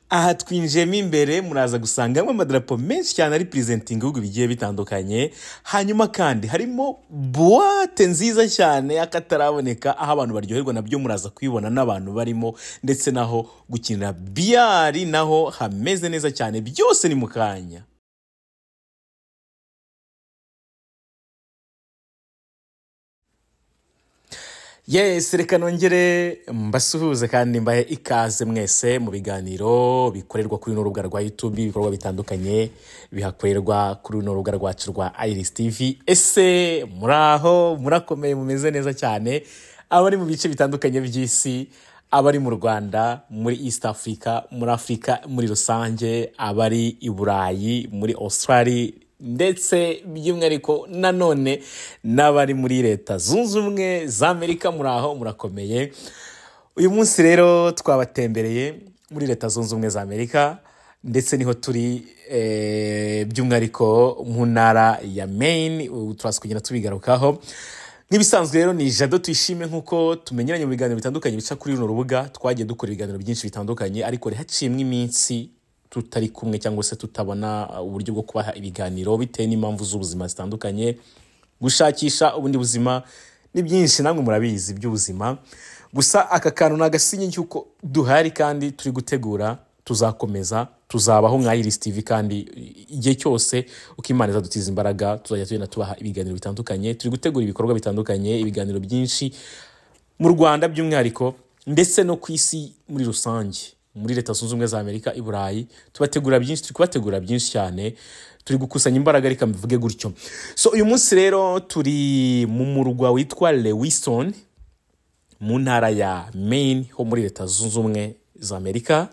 aha twinjiyemo imbere muraza gusangamo amadarapo menshi cyane ari presenting ibihugu bigiye bitandukanye. Hanyuma kandi harimo boîte nziza cyane y'akataraboneka aho abantu baryoherwa nabyo muraza kwibona n'abantu barimo, ndetse naho gukinira biyari naho hameze neza cyane. Byose ni mukanya. Yes, reka nongere mbasuhuze kandi mbahe ikaze mwese mu biganiro bikorerwa kuri rubuga rwa YouTube, ibikorwa bitandukanye bihakorerwa kuri rubuga rwacu rwa Iris TV. Ese muraho, murakomeye, mumeze neza cyane, abari mu bice bitandukanye by'isi, abari mu Rwanda, muri East Africa, muri Afrika muri rusange, abari i Burayi, muri Australia, ndetse by'umwihariko nanone n'abari muri Leta Zunze Ubumwe za Amerika. Muraho, murakomeye. Uyu munsi rero twabatembereye muri Leta Zunze Ubumwe za Amerika, ndetse niho turi by'umwihariko mu ntara ya Maine. Turaza kugenda tubigarukaho. Nk'ibisanzwe rero ni Jado Tuyishime, nk'uko tumenyeranye mu biganiro bitandukanye bica kuri runo rubuga. Twagiye dukora ibiganiro byinshi bitandukanye, ariko haciyemo iminsi tutari kumwe cyangwa se tutabona uburyo bwo kubaha ibiganiro bitewe n'impamvu z'ubuzima zitandukanye. Gushakisha ubundi buzima ni byinshi, namwe murabizi by'ubuzima. Gusa aka kantu nagasinye cyuko duhari kandi turi gutegura, tuzakomeza, tuzabaho nka Iris TV, kandi igihe cyose uko Imana izadutiza imbaraga tuzajya tugenda tubaha ibiganiro bitandukanye. Turi gutegura ibikorwa bitandukanye, ibiganiro byinshi mu Rwanda by'umwihariko, ndetse no ku isi muri rusange, muri Leta Zunze Ubumwe za Amerika, i Burayi. Tubategura byinshi, turi kubategura byinshi cyane, turi gukusanya imbaraga, reka mbivuge gutyo. So uyu munsi rero turi mu murwa witwa Lewiston mu ntara ya Maine ho muri Leta Zunze Ubumwe za Amerika,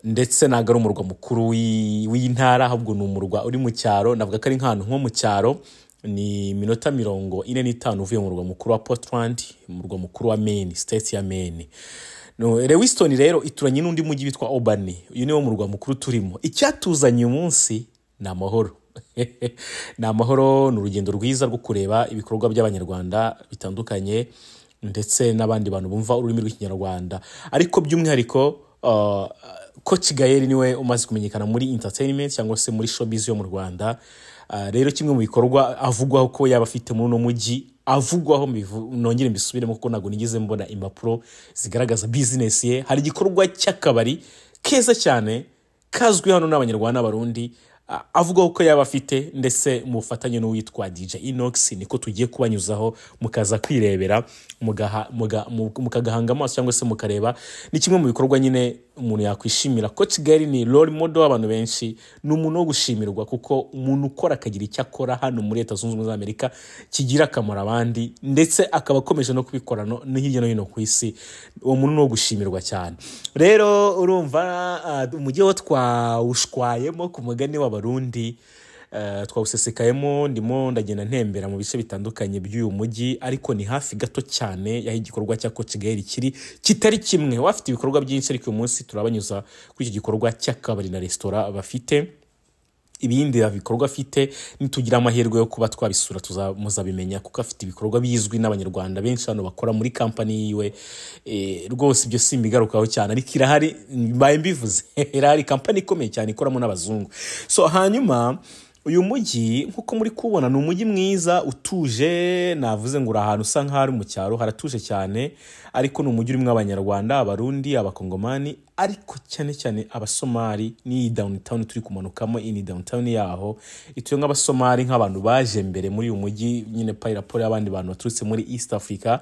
ndetse ntabwo ari umurwa mukuru w'intara, ahubwo ni umurwa uri mu cyaro. Navuga ko ari nk'ahantu nko mu cyaro, ni minota 45 uvuye mu murwa mukuru wa Portland, umurwa mukuru wa Maine, state ya Maine. No, Lewiston rero ituranye n'undi mujyi witwa Albany. Uyu niwo murwa mukuru turimo. Icyatuzanye uyu munsi ni amahoro. Ni amahoro, ni urugendo rwiza rwo kureba ibikorwa by'Abanyarwanda bitandukanye, ndetse n'abandi bantu bumva ururimi rw'Ikinyarwanda. Ariko by'umwihariko Coach Gael niwe umaze kumenyekana muri entertainment cyangwa se muri showbiz yo mu Rwanda. Rero kimwe mu bikorwa avugwaho ko yaba afite muri uno mujyi, avugwaho nongere mbisubiremo kuko nago nigeze mbona impapuro zigaragaza business ye. Hari igikorwa cy'akabari keza cyane kazwi hano n'Abanyarwanda n'Abarundi, avugwaho ko yaba afite, ndetse mu bufatanye n'uwitwa DJ Inox. Niko tugiye kubanyuzaho mukaza kwirebera, mukagahanga amaso cyangwa se mukareba. Ni kimwe mu bikorwa nyine umuntu yakwishimira. Coach Gael ni role model w'abantu benshi, ni umuntu wo gushimirwa, kuko umuntu ukora akagira icyo akora hano muri Leta Zunze Ubumwe za Amerika kigira akamaro abandi, ndetse akaba akomeje no kubikora no hirya no hino ku isi. Uwo muntu no gushimirwa cyane. Rero urumva umujyi wo twawushwayemo ku mugani w'Abarundi, twawusesekayemo. Ndimo ndagenda ntembera mu bice bitandukanye by'uyu mujyi, ariko ni hafi gato cyane yaho igikorwa cya Coach Gael kitari kimwe. Wafite ibikorwa byinshi, ariko uyu munsi turabanyuza kuri iki gikorwa cy'akabari na restaurant bafite. Ibindi bikorwa afite nitugira amahirwe yo kuba twabisura muzabimenya, kuko afite ibikorwa bizwi n'Abanyarwanda benshi hano bakora muri company yiwe. Rwose ibyo simbigarukaho cyane, ariko irahari, mbaye mbivuze. Irahari company ikomeye cyane ikoramo n'abazungu. So hanyuma uyu mujyi nkuko muri kubona ni umujyi mwiza utuje. Navuze ngo uri ahantu usa nk'aho ari mu cyaro, haratuje cyane, ariko ni umujyi urimo Abanyarwanda, Abarundi, Abakongomani, ariko cyane cyane Abasomali. Ni downtown turi kumanukamo, ni downtown yaho ituye nk'Abasomali, nk'abantu baje mbere muri uyu mujyi nyine pirapore y'abandi bantu baturutse muri East Africa,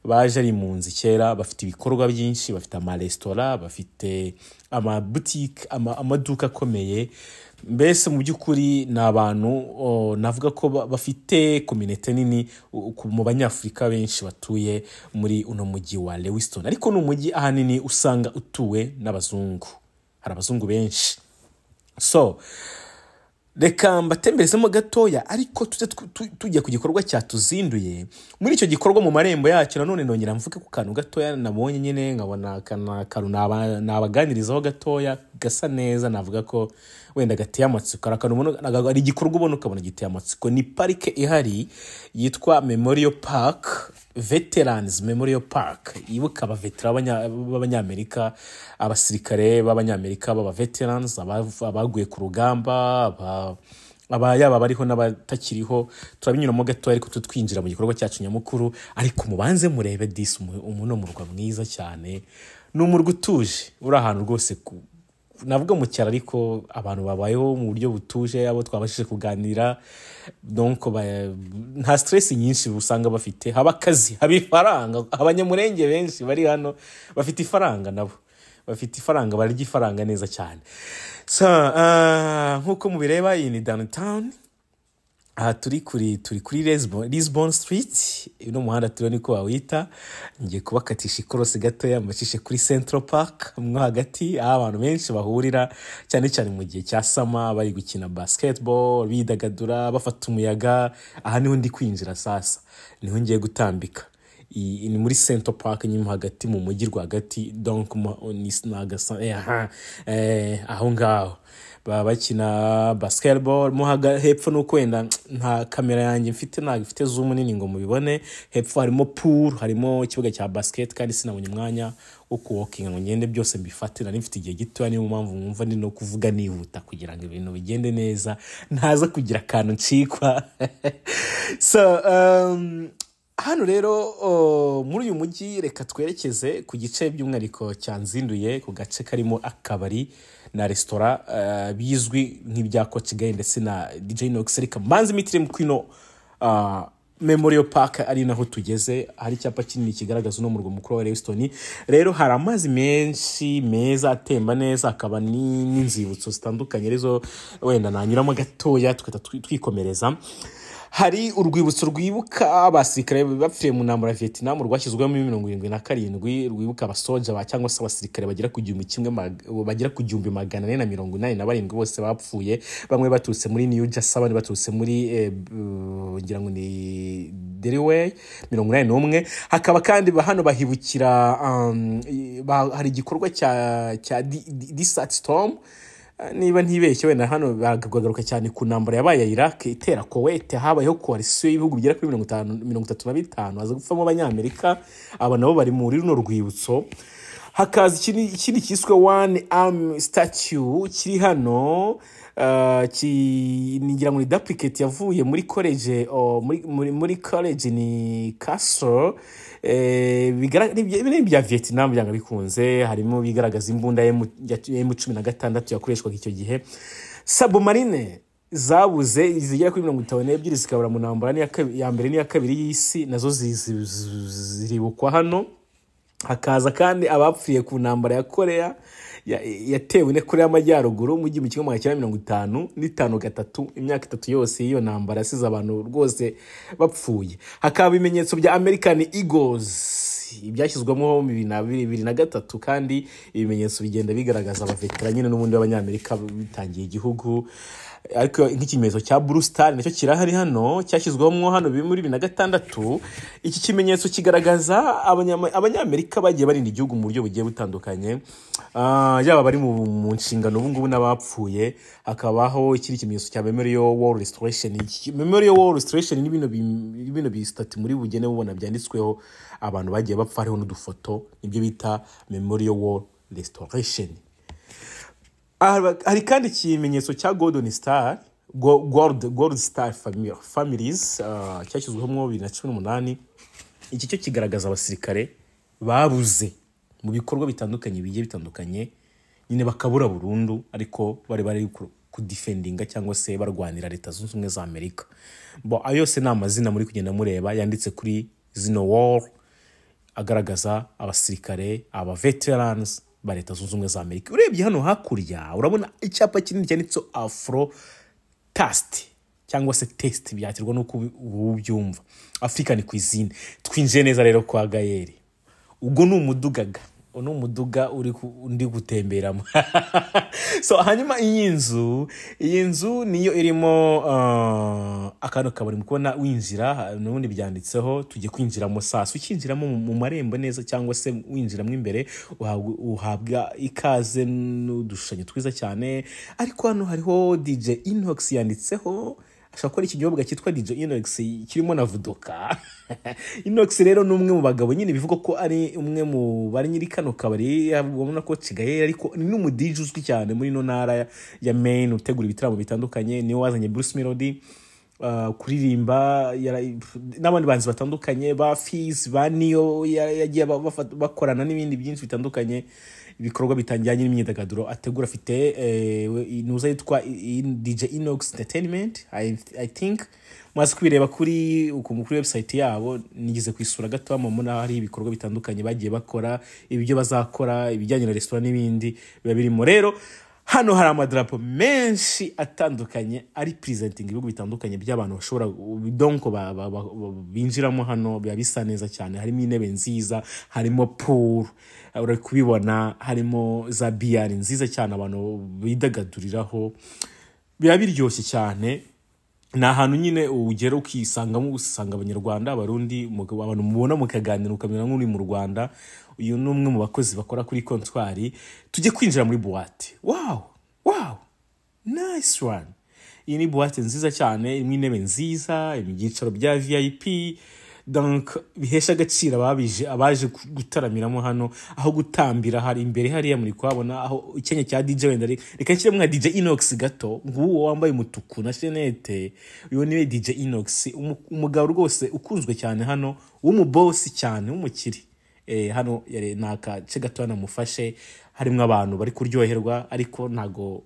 baje ari impunzi kera. Bafite ibikorwa byinshi, bafite amaresitora, bafite amaboutique, amaduka akomeye. Mbese mu by'ukuri ni abantu navuga ko bafite community nini mu Banyafurika benshi batuye muri uno mujyi wa Lewiston. Ariko ni umujyi ahanini usanga utuwe n'abazungu, hari abazungu benshi. So reka mbatemberezemo gatoya, ariko tujya ku gikorwa cyatuzinduye. Muri icyo gikorwa mu marembo yacyo nanone nongera mvuge ku kantu gatoya nabonye nyine, nkabona kana nabaganirizaho gatoya gasa neza, navuga ko wenda gateye amatsiko. Ari igikorwa ubona ukabona giteye amatsiko. Ni parike ihari yitwa Memorial Park, Veterans Memorial Park, ibuka abavetera b'abanyamerika, abasirikare b'abanyamerika b'aba veterans, abaguye ku rugamba, yaba bariho n'abatakiriho. Turabinyuramo gato ariko twinjira mu gikorwa cyacu nyamukuru. Ariko mubanze murebe disi umuno murwa mwiza cyane, n'umurwa utuje uri ahantu rwose navuga mu cyaro, ariko abantu babayeho mu buryo butuje, abo twabashije kuganira. Donc nta stress nyinshi usanga bafite, haba akazi, haba ifaranga. Abanyamurenge benshi bari hano bafite ifaranga, nabo bafite ifaranga, barya ifaranga neza cyane. So nkuko mubireba, iyi ni downtown. Turi kuri Lisbon Street. Uno muhanda turiho niko wawita. Ngiye kubakatisha ikorosi gatoya mbacishe kuri Central Park mwo hagati, aho abantu benshi bahurira cyane cyane mu gihe cya sama, bari gukina basketball, bidagadura, bafata umuyaga. Aha niho ndi kwinjira sasa, niho ngiye gutambika. Ni muri Central Park nyuma hagati mu mujyi rwagati. Donc ni snagasa aho ngaho bakina basketball. Hepfo nuko wenda nta kamera yanjye mfite, ntabwo ifite zoom nini ngo mubibone. Hepfo harimo pool, harimo ikibuga cya basket, kandi sinabonye umwanya wo kuwalkinga ngo ngende byose mbifatira. Nifite igihe gito, niyo mpamvu mwumva ndi no kuvuga nihuta kugira ngo ibintu bigende neza, ntaza kugira akantu ncikwa. So hano rero muri uyu mujyi, reka twerekeze ku gice by'umwihariko cyanzinduye, ku gace karimo akabari na restaurant bizwi nk'ibya Gael ndetse na DJ Nox. Reka manzi mitire kwino Memorial Park, ari naho tugeze. Hari icyapa kinini kigaragaza no mu murwa mukuru wa Houston. Rero hari amazi menshi meza atemba neza, akaba n'inzibutso zitandukanye rezo wenda nanyuramo gatoya twikomereza. Hari urwibutso rwibuka abasirikare bapfiriye mu ntambara ya Vietnam, rwashyizweho muri 1977, rwibuka abasoja cyangwa se abasirikare bagera ku 1487 bose bapfuye, bamwe baturutse muri New Jersey, abandi baturutse muri ngira ngo ni Delaware 81. Hakaba kandi hano bahibukira hari igikorwa cya Desert Storm, niba ntibeshye wenda hano bagagaruka cyane ku ntambara yabaye ya Iraq itera Kuwait. Habayeho coalition y'ibihugu bigera kuri 35 aza gupfamo abanyamerika. Aba nabo bari muri runo rwibutso. Hakaza ikindi kiswe One Arm Statue kiri hano, nigira ngo ni duplicate yavuye muri college, muri college ni Castle. Ibintu bya Vietnam byanga bikunze, harimo bigaragaza imbunda M16 yakoreshwaga icyo gihe. Submarine zabuze zigera kuri 52 zikabura mu ntambara ya mbere n'iya kabiri y'isi, nazo ziribukwa hano. Hakaza kandi abapfuye ku ntambara ya Korea yatewe ne Korea y'Amajyaruguru mu 1953, imyaka 3 yose iyo ntambara yasize abantu rwose bapfuye. Hakaba ibimenyetso bya American Eagles ibyashyizwemo mu 2023, kandi ibimenyetso bigenda bigaragaza abaveterani nyine n'ubundi b'abanyamerika bitangiye igihugu. Ariko nk'ikimenyetso cya Blue Star nacyo kirahari hano, cyashyizweho hano muri 2006. Iki kimenyetso kigaragaza abanyamerika bagiye barinda igihugu mu buryo bugiye butandukanye, yaba bari mu nshingano ubu ngubu n'abapfuye. Hakabaho ikindi kimenyetso cya Memorial War Restoration. Memorial War Restoration ni bino bistati muri bugene bubona byanditsweho abantu bagiye bapfa, hariho n'udufoto, nibyo bita Memorial War Restoration. Hari kandi ikimenyetso cya Golden Star, Gold Star Families, cyashyizweho mu 2018. Iki cyo kigaragaza abasirikare babuze mu bikorwa bitandukanye bigiye bitandukanye, nyine bakabura burundu, ariko bari ku defendinga cyangwa se barwanira Leta Zunze Ubumwe za Amerika. Ayo yose ni amazina muri kugenda mureba yanditse kuri zino wall, agaragaza abasirikare, aba veterans ba Leta Zunze Ubumwe za Amerika. Urebye hano hakurya urabona icyapa kinini cyanditse Afro Taste cyangwa se taste, byatirwa nuko ubyumva, African cuisine. Twinjiye neza rero kwa Gael. Ubwo ni umudugaga uno muduga undi gutemberamo. So hanyuma iyi nzu niyo irimo akantu kabari mukubona winjira n'ubundi byanditseho tujye kwinjiramo sasa ukinjiramo mu marembo neza cyangwa se winjiramo imbere uhabwa ikaze n'udushya twiza cyane ariko hano hariho DJ Inox yanditseho ashaka ko ikinyobwa cyitwa DJ Inox kirimo na vudoka. Inox rero ni umwe mu bagabo nyine bivuga ko ari umwe mu bari nyiri kano kabari ubona ko Gael ariko ni n'umudije uzwi cyane muri no ntara ya Maine utegura ibitaramo bitandukanye niwe wazanye Bruce Melody kuririmba n'abandi banzi batandukanye ba Fizz ba Nio yagiye bakorana n'ibindi byinshi bitandukanye ibikorwa bitangiranye n'imyidagaduro ategura afite nuza yitwa DJ Inox Entertainment I think mwazi kubireba kuri website yabo nigize kwisura gato amamuna hari ibikorwa bitandukanye bagiye bakora ibyo bazakora ibijyanye na restaurant n'ibindi biba birimo rero hano hari amadrapo menshi atandukanye ari presenting ibihugu bitandukanye by'abantu bashobora donc binjiramo hano biba bisa neza cyane harimo intebe nziza harimo pool uri kubibona harimo za bière nziza cyane abantu bidagaduriraho biba biryoshye cyane na ahantu nyine ugera ukisangamo usanga abanyarwanda abarundi abantu mubona mukaganira ukamenya nk'uri mu Rwanda uyu ni umwe mu bakozi bakora kuri comptoir tujye kwinjira muri boîte wow nice one iyi ni boîte nziza cyane imwe intebe nziza ibyicaro bya VIP donc bihesha agaciro abaje gutaramiramo hano aho gutambira hari imbere hariya muri kwabona aho ikenye cya DJ wenda reka nshyire mwa DJ Inox gato nguwo wambaye umutuku na chenete uyo niwe DJ Inox umugabo rwose ukunzwe cyane hano w'umuboss cyane w'umukiri hano yare naka ce gato namufashe harimo abantu bari kuryoherwa ariko ntago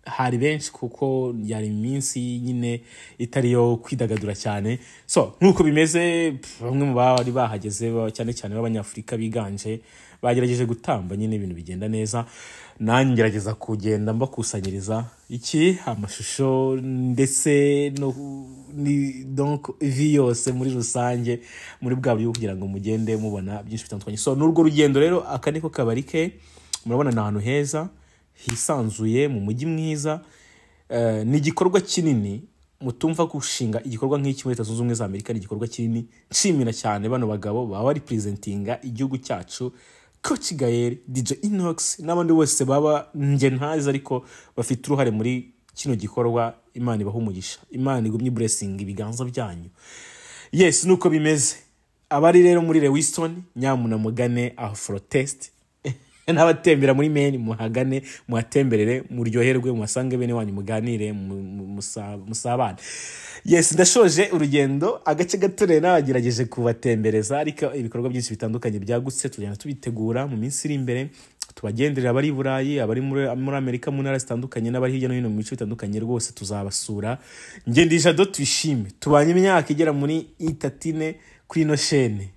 hari benshi kuko yari iminsi nyine itari yo kwidagadura cyane so nkuko bimeze bamwe mu bari bahageze cyane cyane b'abanyafrika biganje bagerageje gutamba nyine ibintu bigenda neza nanjye ngerageza kugenda mbakusanyiriza amashusho ndetse no ni donc vi yose muri rusange muri bwa buryo kugira ngo mugende mubona byinshi bitandukanye so n'urwo rugendo rero akaniko kabari ke murabona na ahantu heza hisanzuye mu mujyi mwiza ni igikorwa kinini mutumva gushinga igikorwa nk'iki muri Leta Zunze Ubumwe za Amerika ni igikorwa kinini nshimira cyane bano bagabo baba bari presentinga igihugu cyacu Coach Gael DJ Inox n'abandi bose baba nge ntazi ariko bafite uruhare muri kino gikorwa Imana ibaha umugisha Imana igumye blessing ibiganza byanyu yes nuko bimeze abari rero muri Lewiston nyamuna mugane Afrotest n'abatembera muri Maine muhagane muhatemberere muryoherwe musange bene wanyu muganire musabane yes ndashoje urugendo agace gatorera nagerageje kubatembereza ariko ibikorwa byinshi bitandukanye byagutse tugenda tubitegura mu minsi iri imbere tubagenderera abari Burayi abari muri Amerika mu ntara zitandukanye n'abari hirya no hino mu bice bitandukanye rwose tuzabasura ngendisha do twishime tubanye imyaka igera muri 34 kuri no chaîne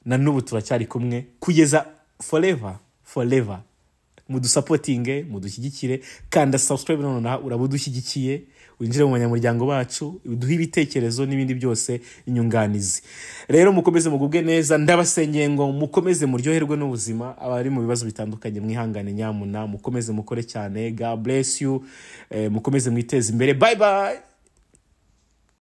na nubu turacyari kumwe kugeza forever mudusupportinge mudushyigikire kanda subscribe none urabudushyigikiye winjire mu banyamuryango bacu uduhe ibitekerezo n'ibindi byose inyunganizi rero mukomeze mugubwe neza ndabasengeye ngo mukomeze muryoherwe n'ubuzima abari mu bibazo bitandukanye mwihangane nyamuna mukomeze mukore cyane God bless you mukomeze mwiteze imbere bye bye.